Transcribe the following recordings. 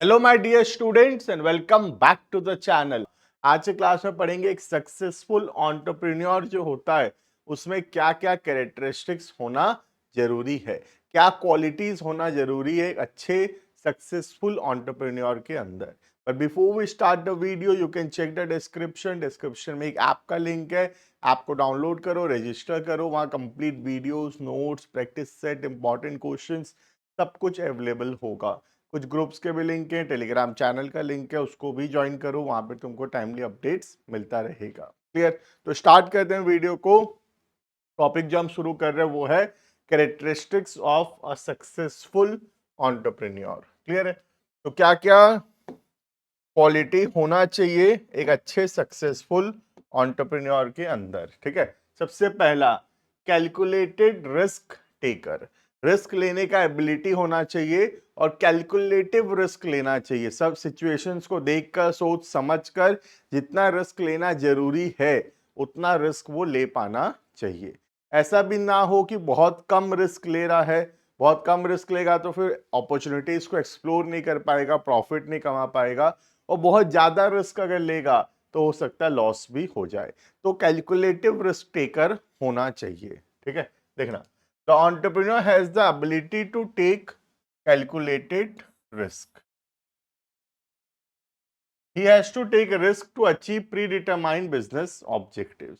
Hello my dear students and welcome back to the channel. आज के class में पढ़ेंगे एक सक्सेसफुल एंटरप्रेन्योर जो होता है उसमें क्या क्या कैरेक्टरिस्टिक्स होना जरूरी है, क्या क्वालिटीज होना जरूरी है एक अच्छे सक्सेसफुल एंटरप्रेन्योर के अंदर। But before we start the video you can check the description में एक ऐप का लिंक है। ऐप को डाउनलोड करो, रजिस्टर करो, वहाँ complete videos, notes, practice set, important questions सब कुछ अवेलेबल होगा। कुछ ग्रुप्स के भी लिंक है, टेलीग्राम चैनल का लिंक है, उसको भी ज्वाइन करो, वहां पे तुमको टाइमली अपडेट्स मिलता रहेगा। क्लियर? तो स्टार्ट करते हैं वीडियो को। टॉपिक जो हम शुरू कर रहे हैं वो है characteristics of a successful entrepreneur. Clear है? तो क्या क्या क्वालिटी होना चाहिए एक अच्छे सक्सेसफुल एंटरप्रेन्योर के अंदर। ठीक है, सबसे पहला कैलकुलेटेड रिस्क टेकर। रिस्क लेने का एबिलिटी होना चाहिए और कैलकुलेटिव रिस्क लेना चाहिए। सब सिचुएशंस को देखकर, सोच समझकर जितना रिस्क लेना जरूरी है उतना रिस्क वो ले पाना चाहिए। ऐसा भी ना हो कि बहुत कम रिस्क ले रहा है। बहुत कम रिस्क लेगा तो फिर अपॉर्चुनिटीज को एक्सप्लोर नहीं कर पाएगा, प्रॉफिट नहीं कमा पाएगा। और बहुत ज्यादा रिस्क अगर लेगा तो हो सकता है लॉस भी हो जाए। तो कैलकुलेटिव रिस्क टेकर होना चाहिए। ठीक है, देखना, the entrepreneur has the ability to take calculated risk. He has to take a risk to achieve predetermined business objectives.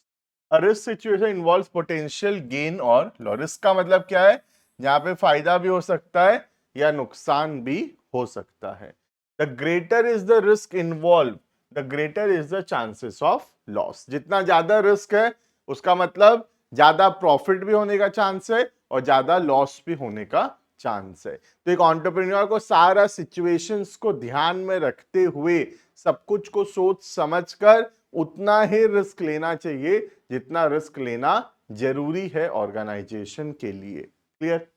A risk situation involves potential gain और loss. रिस्क का मतलब क्या है? जहां पे फायदा भी हो सकता है या नुकसान भी हो सकता है। The greater is the risk involved, the greater is the chances of loss. जितना ज्यादा रिस्क है उसका मतलब ज्यादा प्रॉफिट भी होने का चांस है और ज्यादा लॉस भी होने का चांस है। तो एक एंटरप्रेन्योर को सारा सिचुएशंस को ध्यान में रखते हुए सब कुछ को सोच समझकर उतना ही रिस्क लेना चाहिए जितना रिस्क लेना जरूरी है ऑर्गेनाइजेशन के लिए। Clear?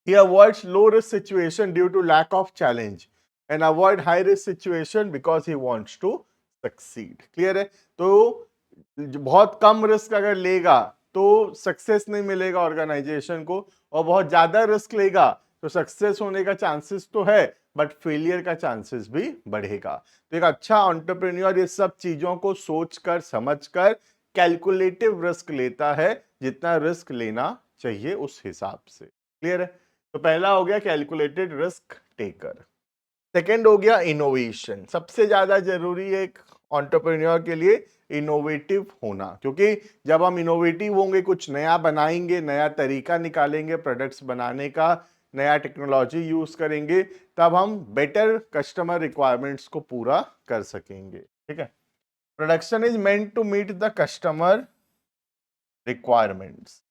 He avoids low risk situation due to lack of challenge and avoid high risk situation because he wants to succeed. Clear है? तो बहुत कम रिस्क अगर लेगा तो सक्सेस नहीं मिलेगा ऑर्गेनाइजेशन को, और बहुत ज्यादा रिस्क लेगा तो सक्सेस होने का चांसेस तो है बट फेलियर का चांसेस भी बढ़ेगा। तो एक अच्छा एंटरप्रेन्योर ये सब चीजों को सोचकर समझकर कैलकुलेटिव रिस्क लेता है, जितना रिस्क लेना चाहिए उस हिसाब से। क्लियर है? तो पहला हो गया कैलकुलेटेड रिस्क टेकर। सेकंड हो गया इनोवेशन। सबसे ज्यादा जरूरी है एक एंटरप्रेन्योर के लिए इनोवेटिव होना, क्योंकि जब हम इनोवेटिव होंगे, कुछ नया बनाएंगे, नया तरीका निकालेंगे प्रोडक्ट्स बनाने का, नया टेक्नोलॉजी यूज करेंगे, तब हम बेटर कस्टमर रिक्वायरमेंट्स को पूरा कर सकेंगे। ठीक है, production is meant to meet the customer requirements.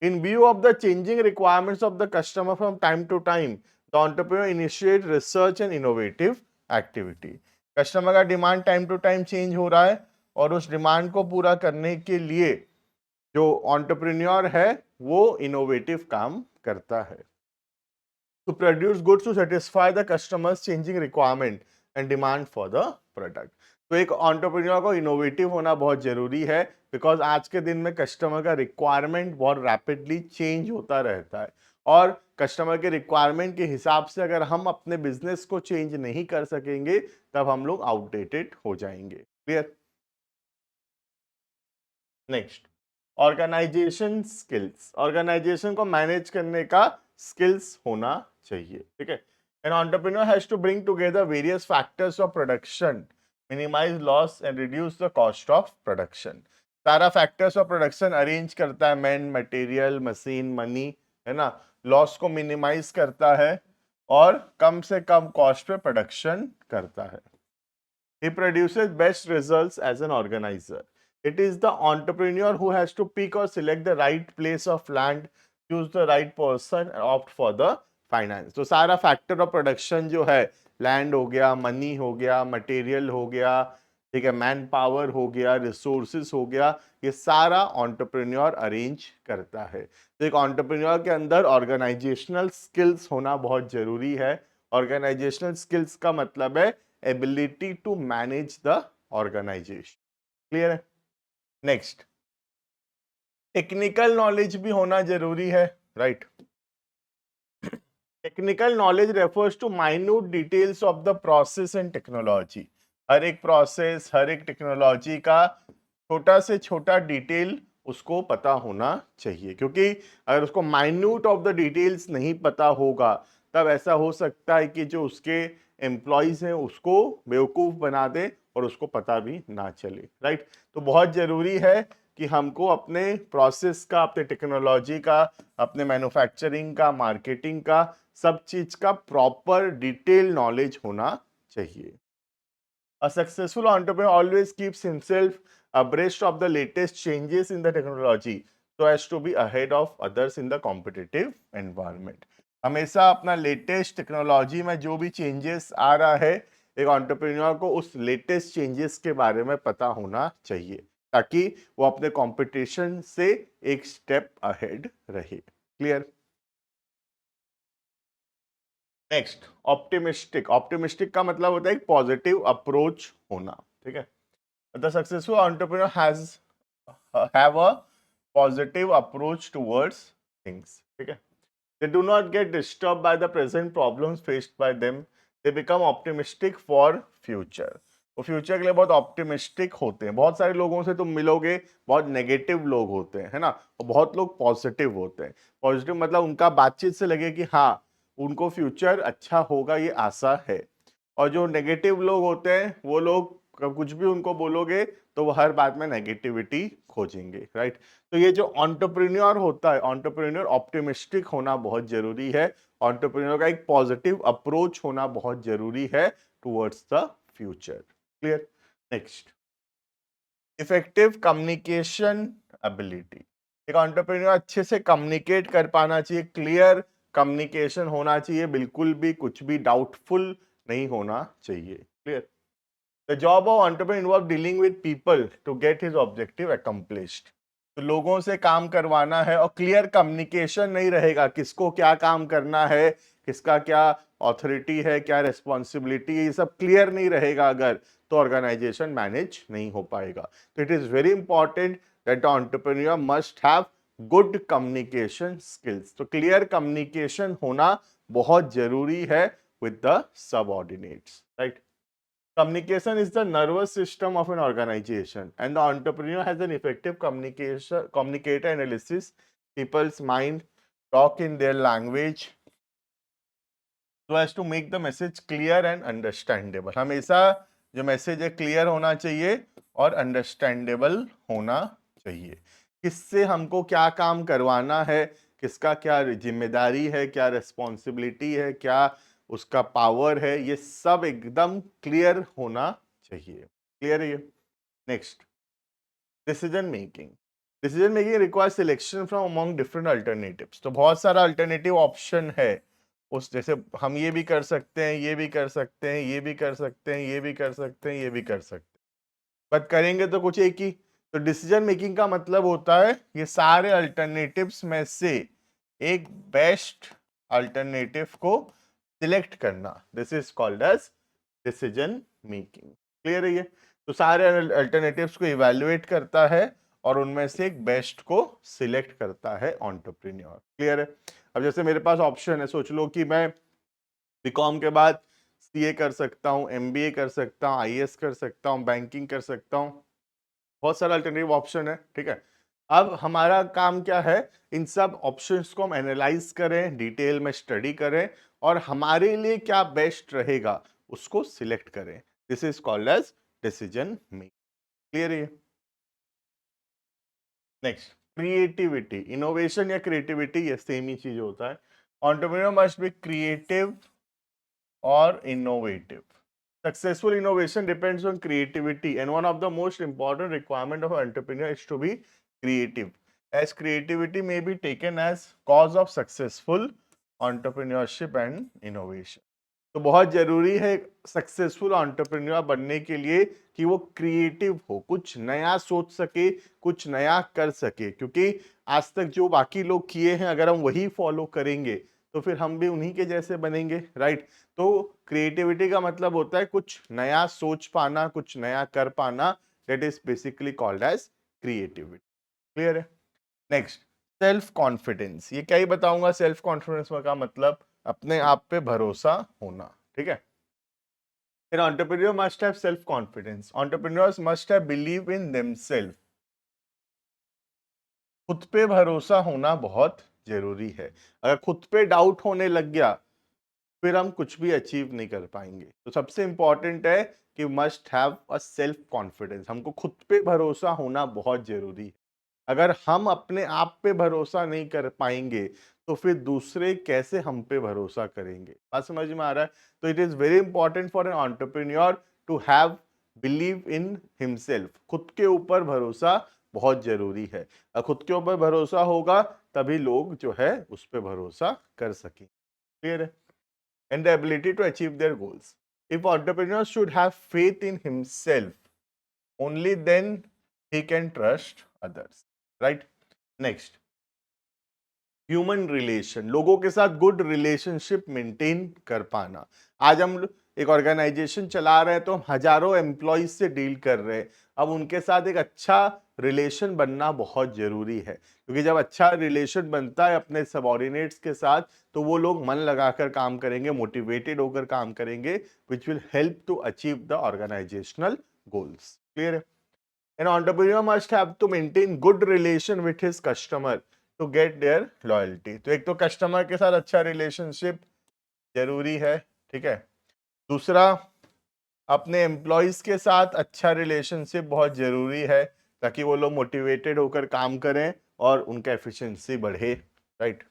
In view of the changing requirements of the customer from time to time, the entrepreneur initiate research and innovative activity. Customer का demand time to time change हो रहा है और उस demand को पूरा करने के लिए जो एंटरप्रेन्योर है वो इनोवेटिव काम करता है। To produce goods to satisfy the customers changing requirement and demand for the product. तो एक एंटरप्रेन्योर को इनोवेटिव होना बहुत जरूरी है, बिकॉज आज के दिन में कस्टमर का रिक्वायरमेंट बहुत रैपिडली चेंज होता रहता है और कस्टमर के रिक्वायरमेंट के हिसाब से अगर हम अपने बिजनेस को चेंज नहीं कर सकेंगे तब हम लोग आउटडेटेड हो जाएंगे। Clear? Next, organisation skills. Organisation को मैनेज करने का स्किल्स होना चाहिए। ठीक है, an entrepreneur has to bring together various factors of production, minimise loss and reduce the cost of production. सारा फैक्टर्स ऑफ प्रोडक्शन अरेंज करता है, मैन, मटेरियल, मशीन, मनी, है ना। लॉस को मिनिमाइज करता है और कम से कम कॉस्ट पे प्रोडक्शन करता है। He produces best results as an organizer. It is the entrepreneur who has to pick or select the right place of land, choose the right person and opt for the finance. तो सारा factor of production जो है, land हो गया, money हो गया, material हो गया, ठीक है, मैन पावर हो गया, रिसोर्सेज हो गया, ये सारा एंटरप्रेन्योर अरेंज करता है। तो एक एंटरप्रेन्योर के अंदर ऑर्गेनाइजेशनल स्किल्स होना बहुत जरूरी है। ऑर्गेनाइजेशनल स्किल्स का मतलब है ability to manage the organisation. Clear है? नेक्स्ट, टेक्निकल नॉलेज भी होना जरूरी है, right? Technical knowledge refers to minute details of the process and technology. हर एक प्रोसेस, हर एक टेक्नोलॉजी का छोटा से छोटा डिटेल उसको पता होना चाहिए, क्योंकि अगर उसको माइन्यूट ऑफ द डिटेल्स नहीं पता होगा तब ऐसा हो सकता है कि जो उसके एम्प्लॉयज हैं उसको बेवकूफ़ बना दे और उसको पता भी ना चले, राइट। तो बहुत ज़रूरी है कि हमको अपने प्रोसेस का, अपने टेक्नोलॉजी का, अपने मैन्युफैक्चरिंग का, मार्केटिंग का, सब चीज़ का प्रॉपर डिटेल नॉलेज होना चाहिए। A successful entrepreneur always keeps himself abreast of the latest changes in the technology so as to be ahead of others in the competitive environment. हमेशा अपना लेटेस्ट टेक्नोलॉजी में जो भी चेंजेस आ रहा है, एक एंटरप्रेन्योर को उस लेटेस्ट चेंजेस के बारे में पता होना चाहिए ताकि वो अपने कंपटीशन से एक स्टेप अहेड रहे। क्लियर? Next, optimistic. ऑप्टिमिस्टिक का मतलब होता है एक पॉजिटिव अप्रोच होना, ठीक है। The successful entrepreneur has have a positive approach towards things, ठीक है। They do not get disturbed by the present problems faced by them. They become optimistic for future. वो फ्यूचर के लिए बहुत ऑप्टिमिस्टिक होते हैं। बहुत सारे लोगों से तुम मिलोगे, बहुत नेगेटिव लोग होते हैं, है ना, और बहुत लोग पॉजिटिव होते हैं। पॉजिटिव मतलब उनका बातचीत से लगे कि हाँ उनको फ्यूचर अच्छा होगा, ये आशा है। और जो नेगेटिव लोग होते हैं वो लोग कुछ भी उनको बोलोगे तो वो हर बात में नेगेटिविटी खोजेंगे, राइट। तो ये जो एंटरप्रेन्योर होता है, एंटरप्रेन्योर ऑप्टिमिस्टिक होना बहुत जरूरी है। एंटरप्रेन्योर का एक पॉजिटिव अप्रोच होना बहुत जरूरी है towards the future. Clear? Next, effective communication ability. एक एंटरप्रेन्योर अच्छे से कम्युनिकेट कर पाना चाहिए, क्लियर कम्युनिकेशन होना चाहिए, बिल्कुल भी कुछ भी डाउटफुल नहीं होना चाहिए। Clear? The job of entrepreneur involves dealing with people to get his objective accomplished. तो लोगों से काम करवाना है और क्लियर कम्युनिकेशन नहीं रहेगा, किसको क्या काम करना है, किसका क्या ऑथोरिटी है, क्या रिस्पॉन्सिबिलिटी है, ये सब क्लियर नहीं रहेगा अगर, तो ऑर्गेनाइजेशन मैनेज नहीं हो पाएगा। तो it is very important that the entrepreneur must have good communication skills. तो क्लियर कम्युनिकेशन होना बहुत जरूरी है with the subordinates, right. Communication is the nervous system of an organization, and the entrepreneur has an effective communicator analysis people's mind, talk in their language so as to make the message clear and understandable. हमेशा जो message है clear होना चाहिए और understandable होना चाहिए। किससे हमको क्या काम करवाना है, किसका क्या जिम्मेदारी है, क्या रिस्पॉन्सिबिलिटी है, क्या उसका पावर है, ये सब एकदम क्लियर होना चाहिए। क्लियर है ये? Next, decision making. Decision making requires selection from among different alternatives. तो बहुत सारा अल्टरनेटिव ऑप्शन है उस, जैसे हम ये भी कर सकते हैं, ये भी कर सकते हैं, ये भी कर सकते हैं, ये भी कर सकते हैं, ये भी कर सकते हैं, बट करेंगे तो कुछ एक ही। तो डिसीजन मेकिंग का मतलब होता है ये सारे अल्टरनेटिव्स में से एक बेस्ट अल्टरनेटिव को सिलेक्ट करना। This is called as decision making. Clear है ये? तो सारे अल्टरनेटिव्स को इवैल्यूएट करता है और उनमें से एक बेस्ट को सिलेक्ट करता है एंटरप्रेन्योर। क्लियर है? अब जैसे मेरे पास ऑप्शन है, सोच लो कि मैं बीकॉम के बाद सीए कर सकता हूँ, एमबीए कर सकता हूँ, आईएएस कर सकता हूँ, बैंकिंग कर सकता हूँ, बहुत सारा अल्टरनेटिव ऑप्शन है, ठीक है। अब हमारा काम क्या है, इन सब ऑप्शंस को हम एनालाइज करें, डिटेल में स्टडी करें और हमारे लिए क्या बेस्ट रहेगा उसको सिलेक्ट करें। This is called as decision making. Clear है? Next, creativity. इनोवेशन या क्रिएटिविटी ये सेम ही चीज होता है। Entrepreneur must be creative or innovative. Successful innovation depends on creativity, and one of the most important requirement of an entrepreneur is to be creative, as creativity may be taken as cause of successful entrepreneurship and innovation. तो बहुत जरूरी है successful entrepreneur बनने के लिए कि वो creative हो, कुछ नया सोच सके, कुछ नया कर सके, क्योंकि आज तक जो बाकी लोग किए हैं अगर हम वही फॉलो करेंगे तो फिर हम भी उन्हीं के जैसे बनेंगे, राइट। तो क्रिएटिविटी का मतलब होता है कुछ नया सोच पाना, कुछ नया कर पाना, that is basically called as creativity. Clear है? Next, self confidence. ये क्या ही बताऊंगा, सेल्फ कॉन्फिडेंस का मतलब अपने आप पे भरोसा होना, ठीक है। An entrepreneur must have self confidence. Entrepreneurs must have believe in themselves. खुद पे भरोसा होना बहुत जरूरी है। अगर खुद पे डाउट होने लग गया फिर हम कुछ भी अचीव नहीं कर पाएंगे। तो सबसे इंपॉर्टेंट है कि must have a self confidence. हमको खुद पे भरोसा होना बहुत जरूरी है। अगर हम अपने आप पे भरोसा नहीं कर पाएंगे तो फिर दूसरे कैसे हम पे भरोसा करेंगे। बात समझ में आ रहा है? तो it is very important for an entrepreneur to have believe in himself. खुद के ऊपर भरोसा बहुत जरूरी है। खुद के ऊपर भरोसा होगा तभी लोग जो है उस पर भरोसा कर सकें। क्लियर है? And the ability to achieve their goals. If entrepreneur should have faith in himself, only then he can trust others, right? Next, human relation, लोगों के साथ गुड रिलेशनशिप मेंटेन कर पाना। आज हम एक ऑर्गेनाइजेशन चला रहे हैं तो हम हजारों एम्प्लॉयज से डील कर रहे हैं। अब उनके साथ एक अच्छा रिलेशन बनना बहुत जरूरी है, क्योंकि जब अच्छा रिलेशन बनता है अपने सबॉर्डिनेट्स के साथ तो वो लोग मन लगाकर काम करेंगे, मोटिवेटेड होकर काम करेंगे, which will help to achieve the organisational goals. Clear है? An entrepreneur must have to maintain good relation with his customer to get their loyalty. तो एक तो कस्टमर के साथ अच्छा रिलेशनशिप जरूरी है, ठीक है। दूसरा, अपने एम्प्लॉयज के साथ अच्छा रिलेशनशिप बहुत जरूरी है ताकि वो लोग मोटिवेटेड होकर काम करें और उनका एफिशिएंसी बढ़े, right.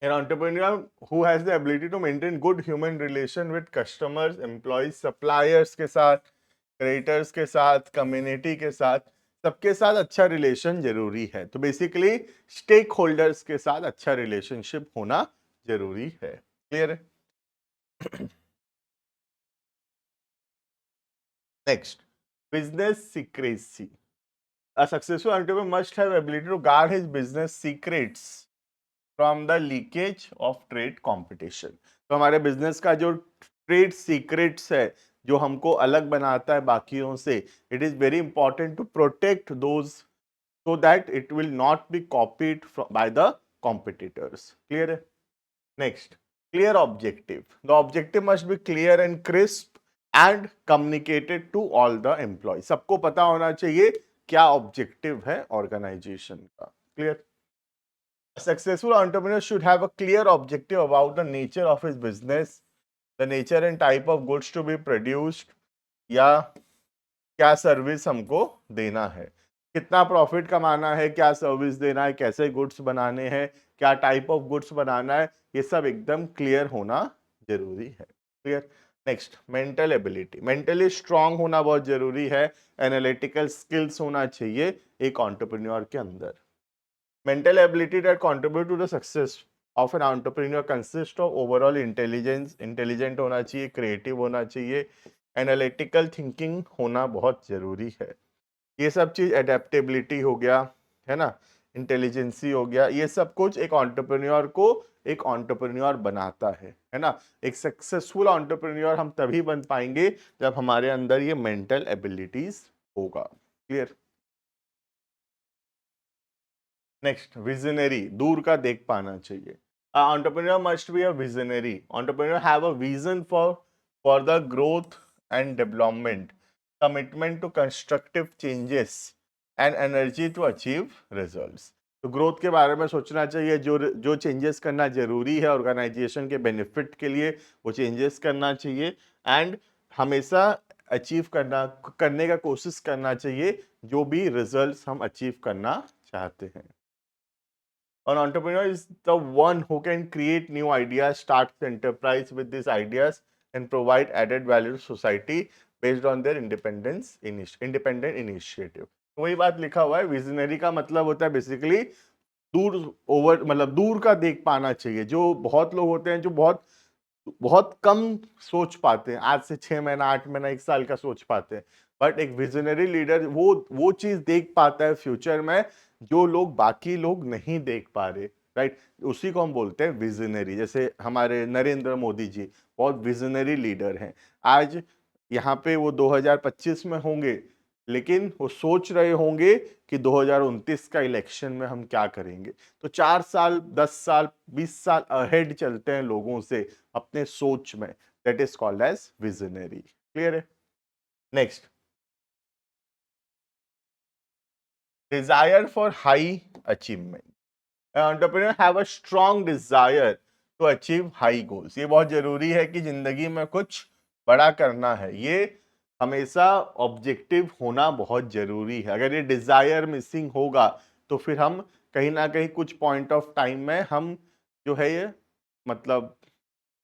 An entrepreneur who has the ability to maintain good human relation with customers, employees, suppliers के साथ, क्रेडिटर्स के साथ, कम्युनिटी के साथ, सबके साथ अच्छा रिलेशन जरूरी है। तो बेसिकली स्टेक होल्डर्स के साथ अच्छा रिलेशनशिप होना जरूरी है। क्लियर है? Next, business secrecy. A successful entrepreneur must have ability to guard his business secrets from the leakage of trade competition. तो हमारे बिजनेस का जो ट्रेड सीक्रेट्स है, जो हमको अलग बनाता है बाकियों से, it is very important to protect those so that it will not be copied by the competitors. Clear है? Next, clear objective. The objective must be clear and crisp and communicated to all the employ. सबको पता होना चाहिए क्या objective है organisation का। Clear? A successful entrepreneur should have a clear objective about the nature of his business, the nature and type of goods to be produced, या क्या service हमको देना है, कितना प्रॉफिट कमाना है, क्या सर्विस देना है, कैसे गुड्स बनाने हैं, क्या टाइप ऑफ गुड्स बनाना है, ये सब एकदम क्लियर होना जरूरी है। Clear? Next, mental ability. Mentally strong होना बहुत जरूरी है। एनालिटिकल स्किल्स होना चाहिए एक एंटरप्रेन्योर के अंदर। Mental ability that contribute to the success of an entrepreneur consists of overall intelligence, intelligent होना चाहिए, creative होना चाहिए, analytical thinking होना बहुत जरूरी है। ये सब चीज adaptability हो गया, है ना, इंटेलिजेंसी हो गया, ये सब कुछ एक एंटरप्रेन्योर को एक एंटरप्रेन्योर बनाता है ना। एक सक्सेसफुल एंटरप्रेन्योर हम तभी बन पाएंगे जब हमारे अंदर ये मेंटल एबिलिटीज होगा। क्लियर? नेक्स्ट, विजनरी, दूर का देख पाना चाहिए। Entrepreneur must be a visionary. Entrepreneur have a vision for the growth and development, commitment to constructive changes and energy to achieve results. तो ग्रोथ के बारे में सोचना चाहिए, जो जो चेंजेस करना जरूरी है ऑर्गेनाइजेशन के बेनिफिट के लिए वो चेंजेस करना चाहिए, एंड हमेशा अचीव करने का कोशिश करना चाहिए जो भी रिजल्ट्स हम अचीव करना चाहते हैं। An entrepreneur is the one who can create new ideas, start enterprise with these ideas, and provide added value to society based on their independent initiative. तो वही बात लिखा हुआ है, विजनरी का मतलब होता है बेसिकली दूर, ओवर मतलब दूर का देख पाना चाहिए। जो बहुत लोग होते हैं जो बहुत बहुत कम सोच पाते हैं, आज से 6 महीना 8 महीना 1 साल का सोच पाते हैं, बट एक विजनरी लीडर वो चीज देख पाता है फ्यूचर में जो लोग बाकी लोग नहीं देख पा रहे, राइट। उसी को हम बोलते हैं विजनरी। जैसे हमारे नरेंद्र मोदी जी बहुत विजनरी लीडर हैं। आज यहाँ पे वो 2025 में होंगे लेकिन वो सोच रहे होंगे कि 2029 का इलेक्शन में हम क्या करेंगे। तो 4 साल, 10 साल, 20 साल अहेड चलते हैं लोगों से अपने सोच में। That is called as visionary. Clear है? Next, desire for high achievement. Entrepreneur have a strong desire to achieve high goals. ये बहुत जरूरी है कि जिंदगी में कुछ बड़ा करना है, ये हमेशा ऑब्जेक्टिव होना बहुत जरूरी है। अगर ये डिजायर मिसिंग होगा तो फिर हम कहीं ना कहीं कुछ पॉइंट ऑफ टाइम में हम जो है ये मतलब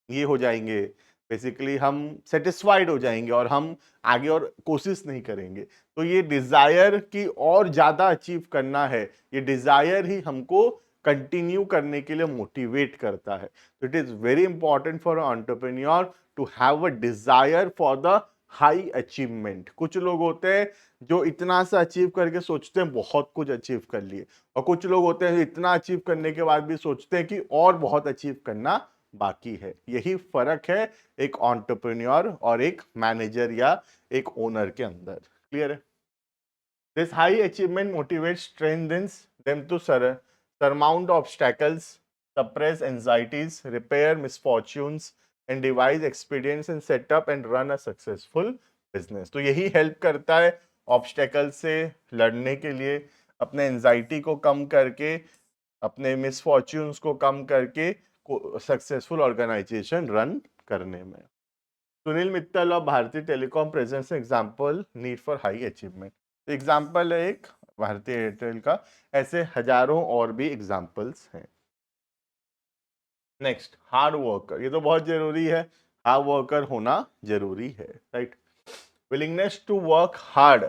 ये हो जाएंगे, बेसिकली हम सेटिस्फाइड हो जाएंगे और हम आगे और कोशिश नहीं करेंगे। तो ये डिजायर की और ज्यादा अचीव करना है, ये डिजायर ही हमको कंटिन्यू करने के लिए मोटिवेट करता है। तो it is very important for entrepreneur to have a desire for the high achievement. कुछ लोग होते हैं जो इतना सा अचीव करके सोचते हैं बहुत कुछ अचीव कर लिए, और कुछ लोग होते हैं जो इतना अचीव करने के बाद भी सोचते हैं कि और बहुत अचीव करना बाकी है। यही फर्क है एक एंटरप्रेन्योर और एक मैनेजर या एक ओनर के अंदर। क्लियर है? This high achievement motivate strengthens them to surmount obstacles, suppress anxieties, repair misfortunes, and devise expedients and set up and run a successful business। तो यही हेल्प करता है ऑब्स्टेकल से लड़ने के लिए, अपने एंजाइटी को कम करके, अपने मिसफॉर्च्यून्स को कम करके सक्सेसफुल ऑर्गेनाइजेशन रन करने में। सुनील मित्तल और भारतीय telecom presents example need for high achievement. Example है एक भारतीय एयरटेल का, ऐसे हजारों और भी एग्जांपल्स हैं। Next, hard worker. ये तो बहुत जरूरी है, हार्ड वर्कर होना जरूरी है, right? Willingness to work hard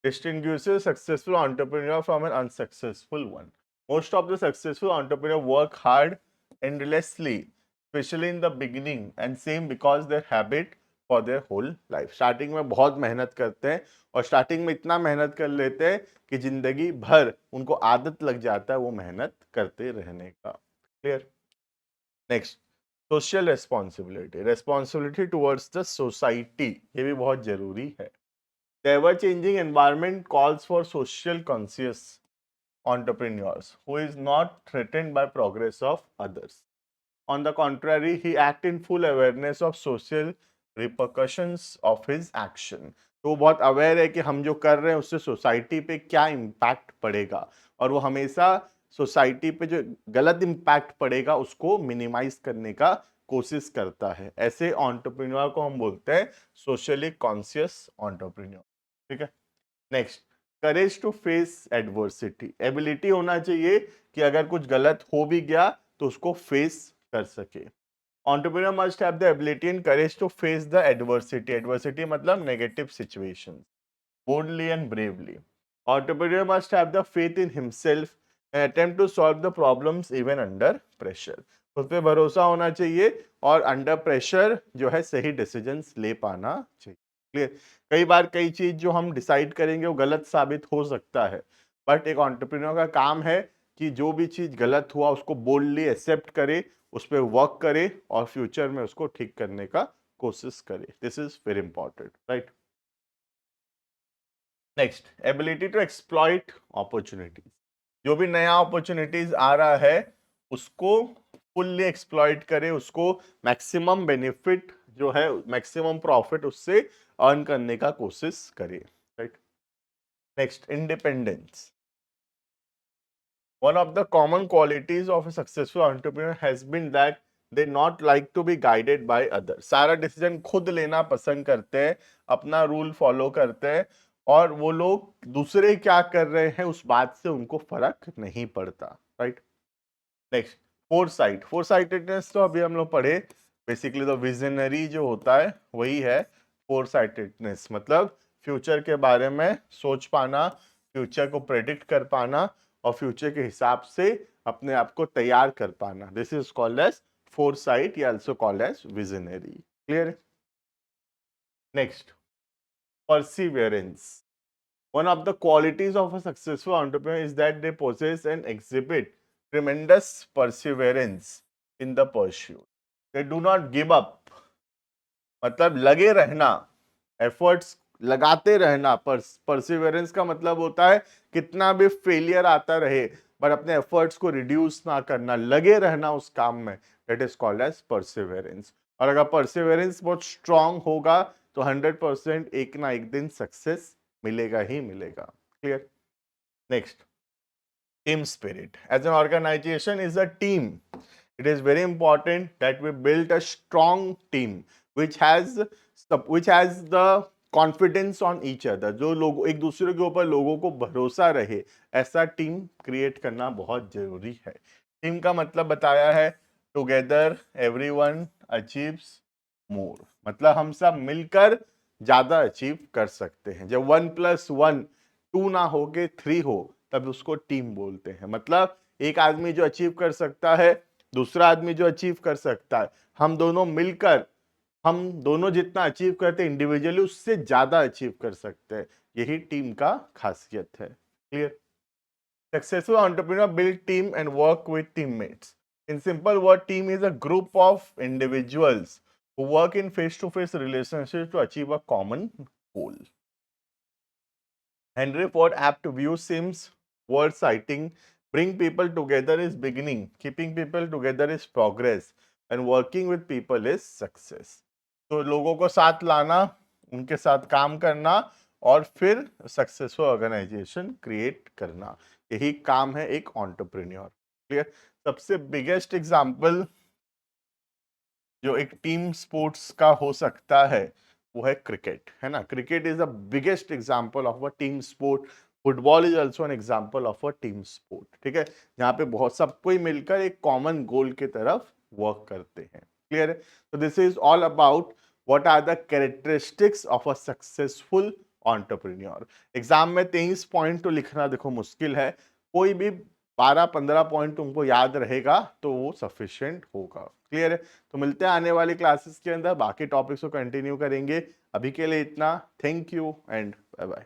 distinguishes successful entrepreneur from an unsuccessful one. Most of the successful entrepreneur work hard endlessly, especially in the beginning, and same because their habit for their whole life. Starting में बहुत मेहनत करते हैं और starting में इतना मेहनत कर लेते हैं कि जिंदगी भर उनको आदत लग जाता है वो मेहनत करते रहने का। Clear? Next, social responsibility. Responsibility towards the society, ये भी बहुत जरूरी है। The ever-changing environment calls for social conscious entrepreneurs who is not threatened by progress of others. On the contrary, he acts in full awareness of social repercussions of his action. तो वो बहुत aware है कि हम जो कर रहे हैं उससे सोसाइटी पे क्या इम्पैक्ट पड़ेगा, और वो हमेशा सोसाइटी पे जो गलत इम्पैक्ट पड़ेगा उसको मिनिमाइज करने का कोशिश करता है। ऐसे एंटरप्रेन्योर को हम बोलते हैं सोशली कॉन्शियस एंटरप्रेन्योर। ठीक है? Next, courage to face adversity. Ability होना चाहिए कि अगर कुछ गलत हो भी गया तो उसको फेस कर सके। Entrepreneur must have the ability and courage to face the adversity. Adversity मतलब negative situations boldly and bravely. Entrepreneur must have the faith in himself and attempt to solve the problems even under pressure. खुद पे भरोसा होना चाहिए और under pressure जो है सही डिसीजंस ले पाना चाहिए। क्लियर? कई बार कई चीज जो हम डिसाइड करेंगे वो गलत साबित हो सकता है, बट एक एंटरप्रेन्योर का काम है कि जो भी चीज गलत हुआ उसको बोल्डली एक्सेप्ट करे, उस पर वर्क करे और फ्यूचर में उसको ठीक करने का कोशिश करे। This is very important, right? Next, ability to exploit opportunities. जो भी नया अपॉर्चुनिटीज आ रहा है उसको फुल्ली एक्सप्लॉइट करे, उसको मैक्सिमम बेनिफिट जो है, मैक्सिमम प्रॉफिट उससे अर्न करने का कोशिश करे, right? Next, independence. One of the common qualities of a successful entrepreneur has been that they not like to be guided by others. सारा डिसीजन खुद लेना पसंद करते हैं, अपना रूल फॉलो करते हैं, और वो लोग दूसरे क्या कर रहे हैं उस बात से उनको फर्क नहीं पड़ता, राइट? Next, foresight. फोरसाइटेडनेस तो अभी हम लोग पढ़े, बेसिकली तो विजनरी जो होता है वही है फोरसाइटेडनेस। मतलब फ्यूचर के बारे में सोच पाना, फ्यूचर को प्रेडिक्ट कर पाना और फ्यूचर के हिसाब से अपने आप को तैयार कर पाना। This is called as foresight या also called as visionary. Clear? Next, perseverance. One of the qualities of a successful entrepreneur is that they possess and exhibit tremendous perseverance in the pursuit. They do not give up, मतलब लगे रहना, efforts लगाते रहना, perseverance का मतलब होता है कितना भी फेलियर आता रहे पर अपने एफर्ट्स को रिड्यूस ना करना, लगे रहना उस काम में, that is called as perseverance. और अगर परसिवरेंस बहुत स्ट्रांग होगा तो 100% एक ना एक दिन सक्सेस मिलेगा ही मिलेगा। Clear? Next, team spirit. As an organization is a team, it is very important that we build a strong team which has the confidence on each other. जो लोग एक दूसरे के ऊपर लोगों को भरोसा रहे, ऐसा टीम क्रिएट करना बहुत जरूरी है। टीम का मतलब बताया है टुगेदर एवरीवन अचीव्स मोर, मतलब हम सब मिलकर ज्यादा अचीव कर सकते हैं। जब 1+1 2 ना हो के 3 हो तब उसको टीम बोलते हैं। मतलब एक आदमी जो अचीव कर सकता है, दूसरा आदमी जो अचीव कर सकता है, हम दोनों मिलकर हम दोनों जितना अचीव करते हैं इंडिविजुअली उससे ज्यादा अचीव कर सकते हैं। यही टीम का खासियत है। Clear? Successful entrepreneur build team and work with teammates. In simple word, team is a group of individuals who work in face-to-face relationships to achieve a common goal. Henry Ford apt view Sims word citing, bring people together is beginning, keeping people together is progress, and working with people is success. तो लोगों को साथ लाना, उनके साथ काम करना और फिर सक्सेसफुल ऑर्गेनाइजेशन क्रिएट करना, यही काम है एक एंटरप्रेन्योर। क्लियर? सबसे बिगेस्ट एग्जांपल जो एक टीम स्पोर्ट्स का हो सकता है वो है क्रिकेट, है ना। Cricket is the biggest example of a team sport. Football is also an example of a team sport, ठीक है, जहाँ पे बहुत सब कोई मिलकर एक कॉमन गोल की तरफ वर्क करते हैं। क्लियर है? तो this is all about what are the characteristics of a successful entrepreneur. Exam में 23 पॉइंट तो लिखना देखो मुश्किल है, कोई भी 12-15 पॉइंट तुमको याद रहेगा तो वो सफिशिएंट होगा। क्लियर है? तो मिलते हैं आने वाली क्लासेस के अंदर, बाकी टॉपिक्स को कंटिन्यू करेंगे। अभी के लिए इतना। Thank you and bye bye.